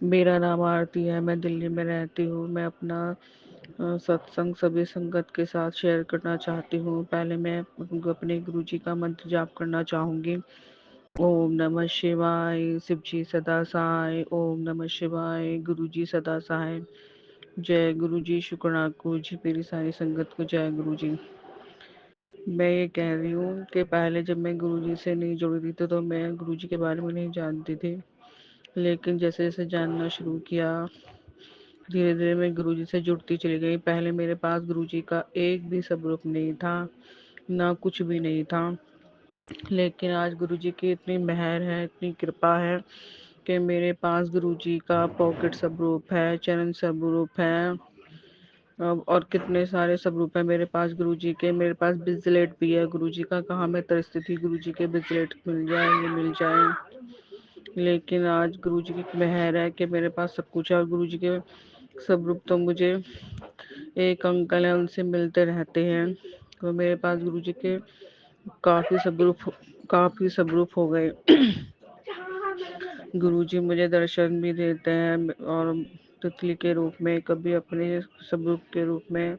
मेरा नाम आरती है, मैं दिल्ली में रहती हूँ। मैं अपना सत्संग सभी संगत के साथ शेयर करना चाहती हूँ। पहले मैं अपने गुरुजी का मंत्र जाप करना चाहूँगी। ओम नमः शिवाय, शिव जी सदा सहाय। ओम नमः शिवाय, गुरुजी सदा सहाय। जय गुरुजी, शुक्राना गुरुजी, मेरी सारी संगत को जय गुरुजी। मैं ये कह रही हूँ कि पहले जब मैं गुरुजी से नहीं जुड़ी थी तो मैं गुरुजी के बारे में नहीं जानती थी। लेकिन जैसे जैसे जानना शुरू किया, धीरे धीरे मैं गुरुजी से जुड़ती चली गई। पहले मेरे पास गुरुजी का एक भी स्वरूप नहीं था, ना कुछ भी नहीं था। लेकिन आज गुरुजी की इतनी मेहर है, इतनी कृपा है कि मेरे पास गुरुजी का पॉकेट स्वरूप है, चरण स्वरूप है। और कितने सारे स्वरूप है मेरे पास गुरुजी के। मेरे पास ब्रेसलेट भी है गुरुजी का। कहाँ मैं तरसती थी गुरुजी के ब्रेसलेट मिल जाए, ये मिल जाए। लेकिन आज गुरुजी की मेहर है कि मेरे पास सब कुछ है। और गुरुजी के स्वरूप तो मुझे एक अंकल है, उनसे मिलते रहते हैं। तो मेरे पास गुरुजी के काफी स्वरूप काफी स्वरूप हो गए। गुरुजी मुझे दर्शन भी देते हैं, और तितली के रूप में, कभी अपने स्वरूप के रूप में।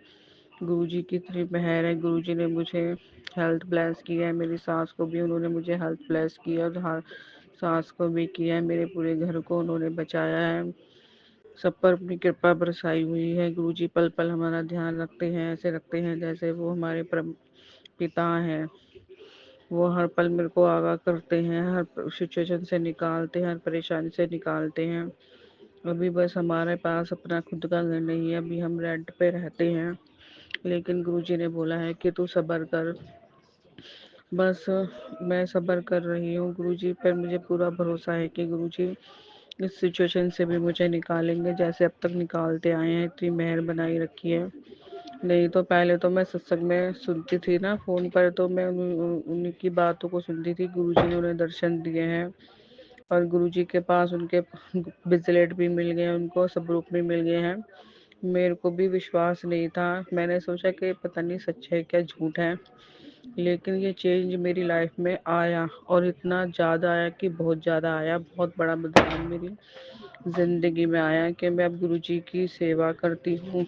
गुरुजी की इतनी मेहर है। गुरुजी ने मुझे हेल्थ ब्लेस किया है, मेरी सास को भी उन्होंने मुझे हेल्थ ब्लेस किया, और सास को भी किया है, मेरे पूरे घर को उन्होंने बचाया है। सब पर अपनी कृपा बरसाई हुई है। गुरुजी पल पल हमारा ध्यान रखते हैं, ऐसे रखते हैं जैसे वो हमारे परम पिता हैं। वो हर पल मेरे को आगाह करते हैं, हर सिचुएशन से निकालते हैं, हर परेशानी से निकालते हैं। अभी बस हमारे पास अपना खुद का घर नहीं है, अभी हम रेंट पे रहते हैं। लेकिन गुरुजी ने बोला है कि तू सब्र कर। बस मैं सब्र कर रही हूँ। गुरुजी पर मुझे पूरा भरोसा है कि गुरुजी इस सिचुएशन से भी मुझे निकालेंगे, जैसे अब तक निकालते आए हैं। इतनी मेहर बनाई रखी है। नहीं तो पहले तो मैं सत्संग में सुनती थी ना फ़ोन पर, तो मैं उनकी बातों को सुनती थी। गुरुजी ने उन्हें दर्शन दिए हैं, और गुरुजी के पास उनके ब्रेसलेट भी मिल गए, उनको स्वरूप भी मिल गए हैं। मेरे को भी विश्वास नहीं था। मैंने सोचा कि पता नहीं सच है क्या झूठ है। लेकिन ये चेंज मेरी लाइफ में आया, और इतना ज़्यादा आया कि बहुत ज़्यादा आया। बहुत बड़ा बदलाव मेरी ज़िंदगी में आया कि मैं अब गुरुजी की सेवा करती हूँ,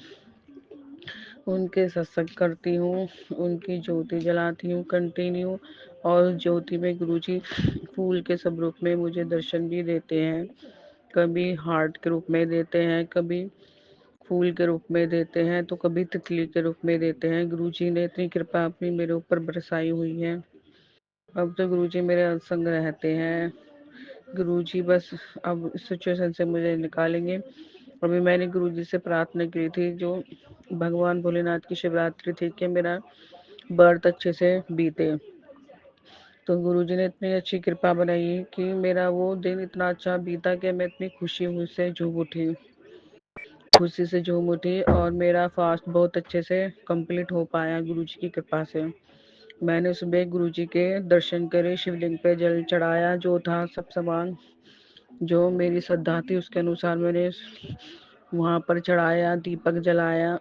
उनके सत्संग करती हूँ, उनकी ज्योति जलाती हूँ कंटिन्यू। और ज्योति में गुरुजी फूल के स्वरूप में मुझे दर्शन भी देते हैं। कभी हार्ट के रूप में देते हैं, कभी फूल के रूप में देते हैं, तो कभी तितली के रूप में देते हैं। गुरुजी ने इतनी कृपा अपनी मेरे ऊपर बरसाई हुई है। अब तो गुरुजी मेरे संग रहते हैं। गुरुजी बस अब इस सिचुएशन से मुझे निकालेंगे। अभी मैंने गुरुजी से प्रार्थना की थी, जो भगवान भोलेनाथ की शिवरात्रि थी, कि मेरा बर्थ अच्छे से बीते। तो गुरुजी ने इतनी अच्छी कृपा बनाई कि मेरा वो दिन इतना अच्छा बीता कि मैं इतनी खुशी से झूम उठी, खुशी से झूम उठी। और मेरा फास्ट बहुत अच्छे से कंप्लीट हो पाया गुरुजी की कृपा से। मैंने सुबह गुरुजी के दर्शन करे, शिवलिंग पे जल चढ़ाया, जो था सब सामान जो मेरी श्रद्धा थी उसके अनुसार मैंने वहाँ पर चढ़ाया, दीपक जलाया।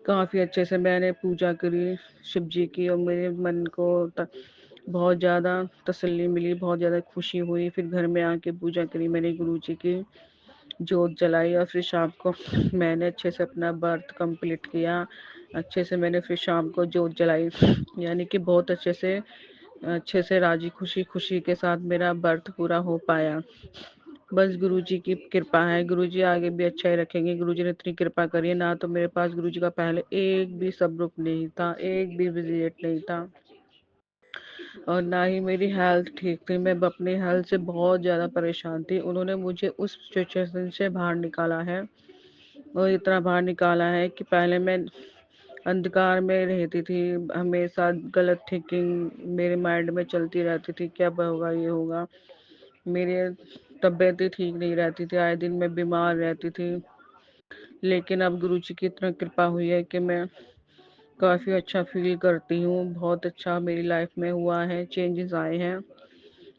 काफ़ी अच्छे से मैंने पूजा करी शिव जी की, और मेरे मन को बहुत ज़्यादा तसल्ली मिली, बहुत ज़्यादा खुशी हुई। फिर घर में आके पूजा करी मैंने गुरु जी की, जोत जलाई, और फिर शाम को मैंने अच्छे से अपना व्रत कंप्लीट किया। अच्छे से मैंने फिर शाम को जोत जलाई, यानी कि बहुत अच्छे से राजी खुशी खुशी के साथ मेरा व्रत पूरा हो पाया। बस गुरुजी की कृपा है, गुरुजी आगे भी अच्छा ही रखेंगे। गुरुजी ने इतनी कृपा करी है ना, तो मेरे पास गुरुजी का पहले एक भी स्वरूप नहीं था, एक भी विजिट नहीं था, और ना ही मेरी हेल्थ ठीक थी। मैं अपनी हेल्थ से बहुत ज़्यादा परेशान थी। उन्होंने मुझे उस सिचुएशन से बाहर निकाला है, और इतना बाहर निकाला है कि पहले मैं अंधकार में रहती थी। हमेशा गलत थिंकिंग मेरे माइंड में चलती रहती थी, क्या होगा, ये होगा। मेरी तबीयत ही ठीक नहीं रहती थी, आए दिन मैं बीमार रहती थी। लेकिन अब गुरुजी की इतना कृपा हुई है कि मैं काफ़ी अच्छा फील करती हूँ। बहुत अच्छा मेरी लाइफ में हुआ है, चेंजेस आए हैं।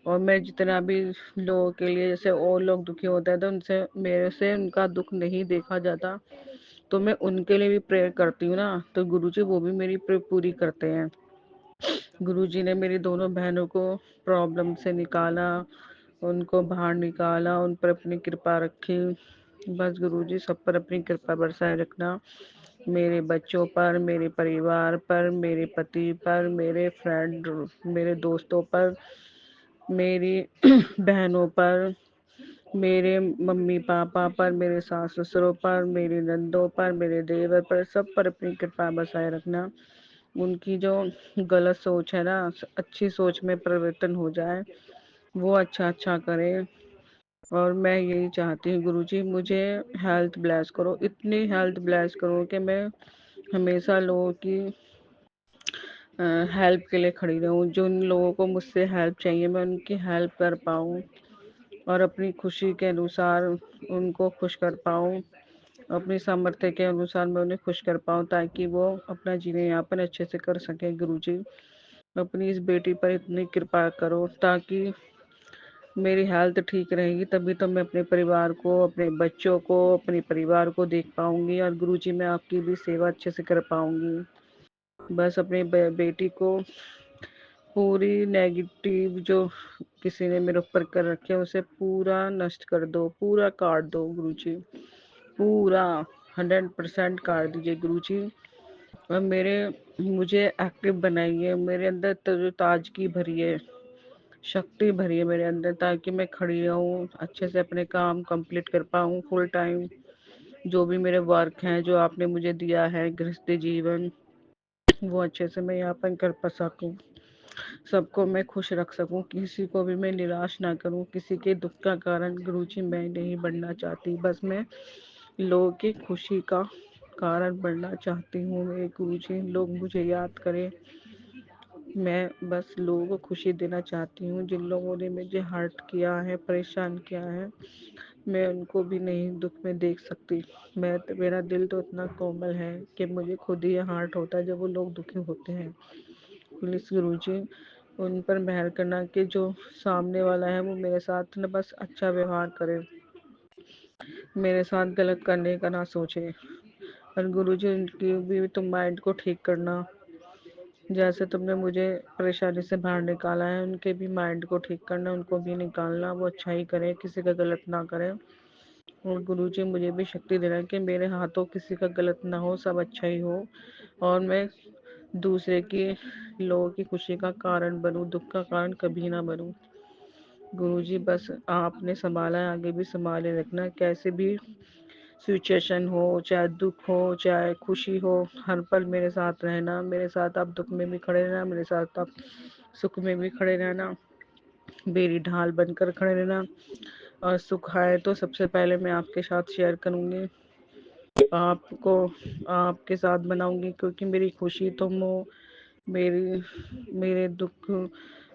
और मैं जितना भी लोगों के लिए, जैसे और लोग दुखी होते हैं तो उनसे मेरे से उनका दुख नहीं देखा जाता, तो मैं उनके लिए भी प्रेयर करती हूँ ना, तो गुरुजी वो भी मेरी प्रेयर पूरी करते हैं। गुरुजी ने मेरी दोनों बहनों को प्रॉब्लम से निकाला, उनको बाहर निकाला, उन पर अपनी कृपा रखी। बस गुरुजी सब पर अपनी कृपा बरसाए रखना, मेरे बच्चों पर, मेरे परिवार पर, मेरे पति पर, मेरे फ्रेंड, मेरे दोस्तों पर, मेरी बहनों पर, मेरे मम्मी पापा पर, मेरे सास ससुरों पर, मेरी नंदों पर, मेरे देवर पर, सब पर अपनी कृपा बरसाए रखना। उनकी जो गलत सोच है ना, अच्छी सोच में परिवर्तन हो जाए, वो अच्छा अच्छा करे। और मैं यही चाहती हूँ गुरुजी, मुझे हेल्थ ब्लेस करो, इतनी हेल्थ ब्लेस करो कि मैं हमेशा लोगों की हेल्प के लिए खड़ी रहूँ। जो उन लोगों को मुझसे हेल्प चाहिए, मैं उनकी हेल्प कर पाऊँ और अपनी खुशी के अनुसार उनको खुश कर पाऊँ। अपनी सामर्थ्य के अनुसार मैं उन्हें खुश कर पाऊँ, ताकि वो अपना जीवन यापन अच्छे से कर सके। गुरुजी, अपनी इस बेटी पर इतनी कृपा करो, ताकि मेरी हेल्थ ठीक रहेगी तभी तो मैं अपने परिवार को, अपने बच्चों को, अपने परिवार को देख पाऊंगी, और गुरुजी मैं आपकी भी सेवा अच्छे से कर पाऊंगी। बस अपनी बेटी को पूरी नेगेटिव जो किसी ने मेरे ऊपर कर रखे है, उसे पूरा नष्ट कर दो, पूरा काट दो गुरुजी, पूरा 100% काट दीजिए गुरुजी। और मुझे एक्टिव बनाइए, मेरे अंदर जो ताजगी भरी है, शक्ति भरी है मेरे अंदर, ताकि मैं खड़ी रहूँ, अच्छे से अपने काम कंप्लीट कर पाऊँ फुल टाइम। जो भी मेरे वर्क हैं, जो आपने मुझे दिया है गृहस्थी जीवन, वो अच्छे से मैं यापन कर पा सकूँ, सबको मैं खुश रख सकूँ, किसी को भी मैं निराश ना करूँ, किसी के दुख का कारण गुरुजी मैं नहीं बनना चाहती। बस मैं लोगों की खुशी का कारण बनना चाहती हूँ। मेरे गुरुजी, लोग मुझे याद करें, मैं बस लोगों को खुशी देना चाहती हूँ। जिन लोगों ने मुझे हर्ट किया है, परेशान किया है, मैं उनको भी नहीं दुख में देख सकती। मेरा दिल तो इतना कोमल है कि मुझे खुद ही हर्ट होता है जब वो लोग दुखी होते हैं। प्लीज गुरुजी, उन पर मेहर करना कि जो सामने वाला है वो मेरे साथ ना बस अच्छा व्यवहार करे, मेरे साथ गलत करने का ना सोचे। और गुरुजी, उनकी भी तुम माइंड को ठीक करना, जैसे तुमने मुझे परेशानी से बाहर निकाला है, उनके भी माइंड को ठीक करना, उनको भी निकालना, वो अच्छा ही करे, किसी का गलत ना करे। और गुरुजी, मुझे भी शक्ति देना कि मेरे हाथों किसी का गलत ना हो, सब अच्छा ही हो, और मैं दूसरे की, लोगों की खुशी का कारण बनूं, दुख का कारण कभी ना बनूं। गुरुजी, बस आपने संभाला है, आगे भी संभाले रखना। कैसे भी सिचुएशन हो, चाहे दुख हो चाहे खुशी हो, हर पल मेरे साथ रहना, मेरे साथ आप दुख में भी खड़े रहना, मेरे साथ आप सुख में भी खड़े रहना, मेरी ढाल बनकर खड़े रहना। और सुख आए तो सबसे पहले मैं आपके साथ शेयर करूंगी, आपको आपके साथ बनाऊंगी, क्योंकि मेरी खुशी तुम हो, मेरी मेरे दुख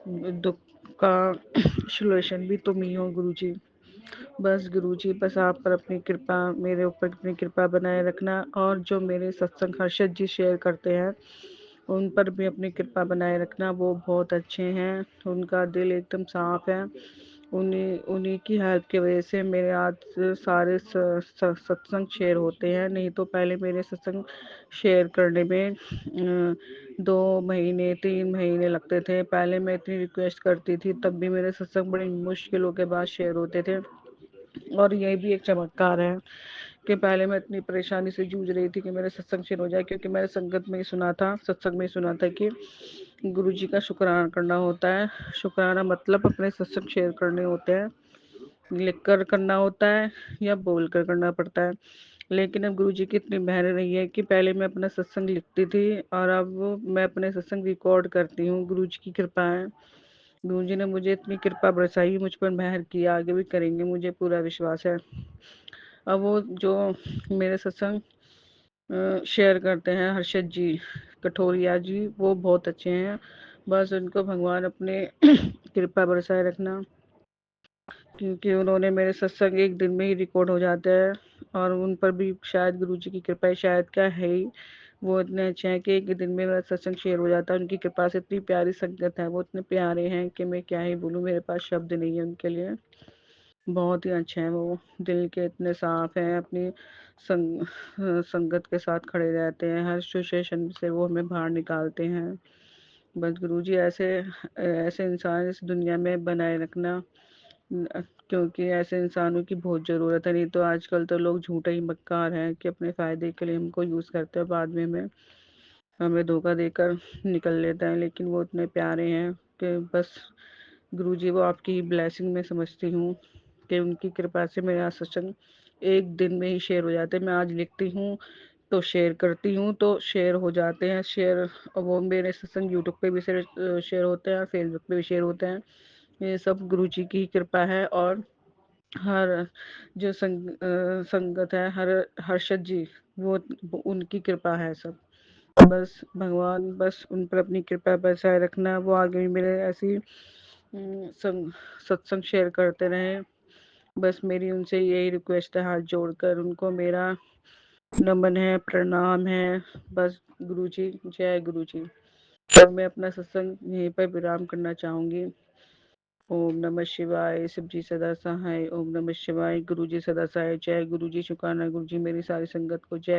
दुख का सॉल्यूशन भी तुम ही हो गुरुजी। बस गुरुजी, बस आप पर अपनी कृपा, मेरे ऊपर अपनी कृपा बनाए रखना, और जो मेरे सत्संग हर्षद जी शेयर करते हैं, उन पर भी अपनी कृपा बनाए रखना। वो बहुत अच्छे हैं, उनका दिल एकदम साफ है। उन्हीं उन्हीं की हेल्प की वजह से मेरे आज सारे सत्संग शेयर होते हैं। नहीं तो पहले मेरे सत्संग शेयर करने में 2 महीने 3 महीने लगते थे। पहले मैं इतनी रिक्वेस्ट करती थी, तब भी मेरे सत्संग बड़ी मुश्किलों के बाद शेयर होते थे। और ये भी एक चमत्कार है कि पहले मैं इतनी परेशानी से जूझ रही थी कि मेरे सत्संग शेयर हो जाए, क्योंकि मैंने संगत में ही सुना था, सत्संग में ही सुना था कि गुरु जी का शुक्राना करना होता है। शुक्राना मतलब अपने सत्संग शेयर करने होते हैं, लिख कर करना होता है या बोल कर करना पड़ता है। लेकिन अब गुरु जी की इतनी मेहर रही है कि पहले मैं अपना सत्संग लिखती थी, और अब मैं अपने सत्संग रिकॉर्ड करती हूँ। गुरु जी की कृपा है, गुरु जी ने मुझे इतनी कृपा बरसाई, मुझ पर मेहर किया, आगे भी करेंगे, मुझे पूरा विश्वास है। अब वो जो मेरे सत्संग शेयर करते हैं हर्षद जी कठोरिया जी, वो बहुत अच्छे हैं। बस उनको भगवान अपने कृपा बरसाए रखना, क्योंकि उन्होंने मेरे सत्संग एक दिन में ही रिकॉर्ड हो जाते हैं, और उन पर भी शायद गुरु जी की कृपा है, शायद क्या है ही, वो इतने अच्छे हैं कि एक ही दिन में मेरा सत्संग शेयर हो जाता है। उनकी कृपा से इतनी प्यारी संगत है, वो इतने प्यारे हैं कि मैं क्या ही बोलूँ, मेरे पास शब्द नहीं है उनके लिए। बहुत ही अच्छे हैं वो, दिल के इतने साफ हैं, अपनी संगत के साथ खड़े रहते हैं, हर सिचुएशन से वो हमें बाहर निकालते हैं। बस गुरुजी, ऐसे ऐसे इंसान इस दुनिया में बनाए रखना, क्योंकि ऐसे इंसानों की बहुत ज़रूरत है, नहीं तो आजकल तो लोग झूठे ही मक्कार हैं कि अपने फ़ायदे के लिए हमको यूज़ करते हैं, बाद में हमें हमें धोखा देकर निकल लेते हैं। लेकिन वो इतने प्यारे हैं कि बस गुरुजी वो आपकी ब्लेसिंग मैं समझती हूँ कि उनकी कृपा से मेरा सत्संग एक दिन में ही शेयर हो जाते हैं। मैं आज लिखती हूँ तो शेयर करती हूँ तो शेयर हो जाते हैं शेयर। और वो मेरे सत्संग यूट्यूब पे भी शेयर होते हैं, फेसबुक पे भी शेयर होते हैं। ये सब गुरुजी की कृपा है। और हर जो संगत है, हर्षद जी, वो उनकी कृपा है सब। बस भगवान बस उन पर अपनी कृपा बरसाए रखना, वो आगे भी मेरे ऐसी सत्संग शेयर करते रहें। बस मेरी उनसे यही रिक्वेस्ट है, हाथ जोड़कर उनको मेरा नमन है, प्रणाम है। बस गुरुजी, जय गुरुजी। और मैं अपना सत्संग यहीं पर विराम करना चाहूंगी। ओम नमः शिवाय। शिव जी सदा सहाय। ओम नमः शिवाय। गुरु जी सदा सहाय। जय गुरु जी। शुक्राना गुरु जी मेरी सारी संगत को। जय